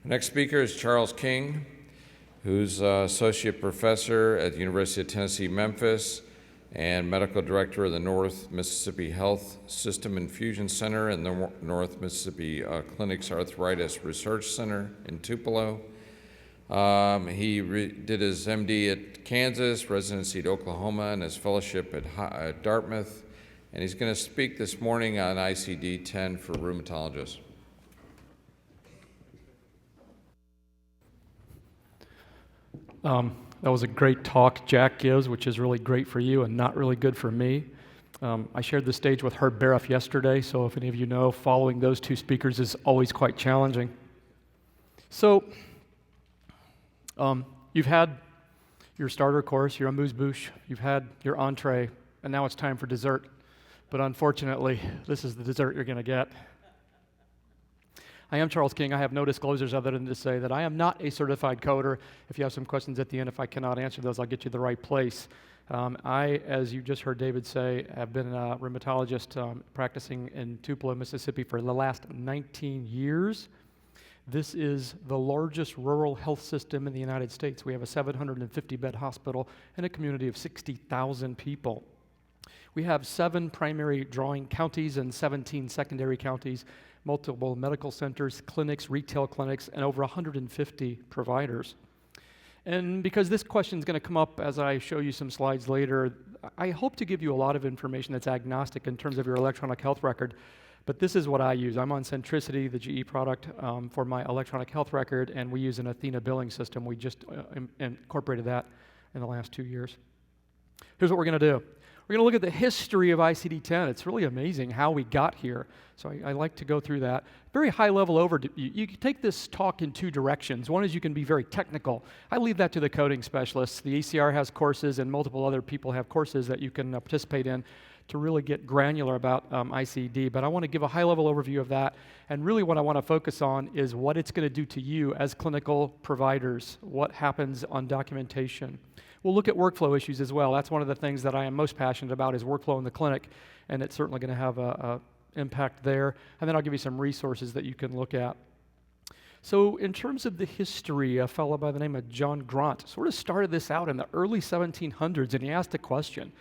The next speaker is Charles King, who's Associate Professor at the University of Tennessee, Memphis, and Medical Director of the North Mississippi Health System Infusion Center and the North Mississippi Clinic's Arthritis Research Center in Tupelo. He did his MD at Kansas, residency at Oklahoma, and his fellowship at Dartmouth. And he's going to speak this morning on ICD-10 for rheumatologists. That was a great talk Jack gives, which is really great for you and not really good for me. I shared the stage with Herb Baroff yesterday, so if any of you know, following those two speakers is always quite challenging. So, you've had your starter course, your amuse-bouche, you've had your entree, and now it's time for dessert. But unfortunately, this is the dessert you're going to get. I am Charles King. I have no disclosures other than to say that I am not a certified coder. If you have some questions at the end, if I cannot answer those, I'll get you the right place. I, as you just heard David say, have been a rheumatologist practicing in Tupelo, Mississippi for the last 19 years. This is the largest rural health system in the United States. We have a 750-bed hospital and a community of 60,000 people. We have 7 primary drawing counties and 17 secondary counties, multiple medical centers, clinics, retail clinics, and over 150 providers. And because this question is going to come up as I show you some slides later, I hope to give you a lot of information that's agnostic in terms of your electronic health record, but this is what I use. I'm on Centricity, the GE product, for my electronic health record, and we use an Athena billing system. We just incorporated that in the last 2 years. Here's what we're going to do. We're going to look at the history of ICD-10. It's really amazing how we got here. So I like to go through that. Very high-level overview. You can take this talk in 2 directions. One is you can be very technical. I leave that to the coding specialists. The ACR has courses, and multiple other people have courses that you can participate in to really get granular about ICD. But I want to give a high-level overview of that. And really what I want to focus on is what it's going to do to you as clinical providers, what happens on documentation. We'll look at workflow issues as well. That's one of the things that I am most passionate about is workflow in the clinic, and it's certainly going to have an impact there. And then I'll give you some resources that you can look at. So in terms of the history, a fellow by the name of John Grant sort of started this out in the early 1700s, and he asked a question,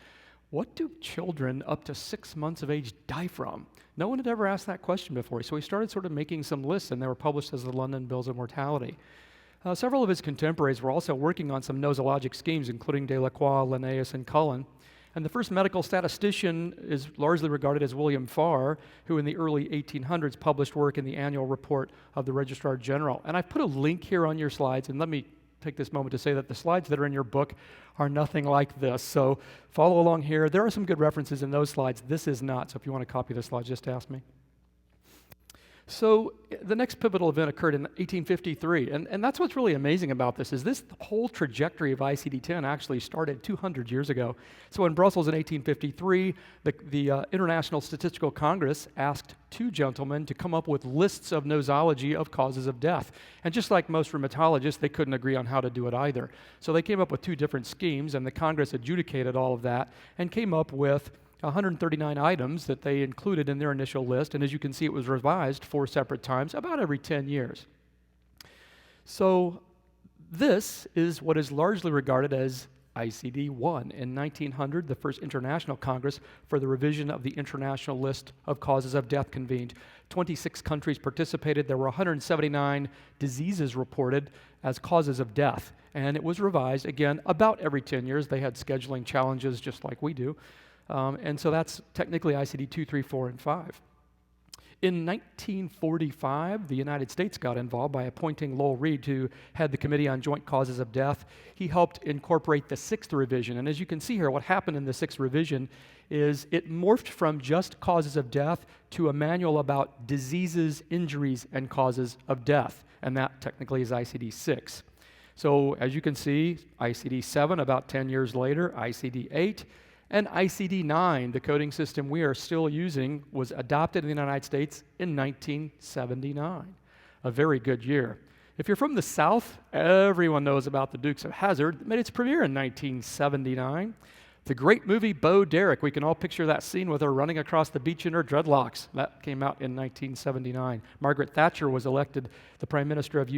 what do children up to 6 months of age die from? No one had ever asked that question before, so he started sort of making some lists, and they were published as the London Bills of Mortality. Several of his contemporaries were also working on some nosologic schemes, including Delacroix, Linnaeus, and Cullen. And the first medical statistician is largely regarded as William Farr, who in the early 1800s published work in the annual report of the Registrar General. And I put a link here on your slides, and let me take this moment to say that the slides that are in your book are nothing like this. So follow along here. There are some good references in those slides. This is not, so if you want to copy the slides, just ask me. So the next pivotal event occurred in 1853, and that's what's really amazing about this, is this whole trajectory of ICD-10 actually started 200 years ago. So in Brussels in 1853, the International Statistical Congress asked 2 gentlemen to come up with lists of nosology of causes of death. And just like most rheumatologists, they couldn't agree on how to do it either. So they came up with 2 different schemes, and the Congress adjudicated all of that and came up with 139 items that they included in their initial list, and as you can see, it was revised 4 separate times, about every 10 years. So this is what is largely regarded as ICD-1. In 1900, the first International Congress for the revision of the International List of Causes of Death convened. 26 countries participated. There were 179 diseases reported as causes of death, and it was revised, again, about every 10 years. They had scheduling challenges just like we do. And so that's technically ICD-2, 3, 4, and 5. In 1945, the United States got involved by appointing Lowell Reed to head the Committee on Joint Causes of Death. He helped incorporate the 6th revision. And as you can see here, what happened in the 6th revision is it morphed from just causes of death to a manual about diseases, injuries, and causes of death. And that technically is ICD-6. So as you can see, ICD-7 about 10 years later, ICD-8, and ICD-9, the coding system we are still using, was adopted in the United States in 1979. A very good year. If you're from the South, everyone knows about the Dukes of Hazzard. It made its premiere in 1979. The great movie Bo Derek, we can all picture that scene with her running across the beach in her dreadlocks. That came out in 1979. Margaret Thatcher was elected the Prime Minister of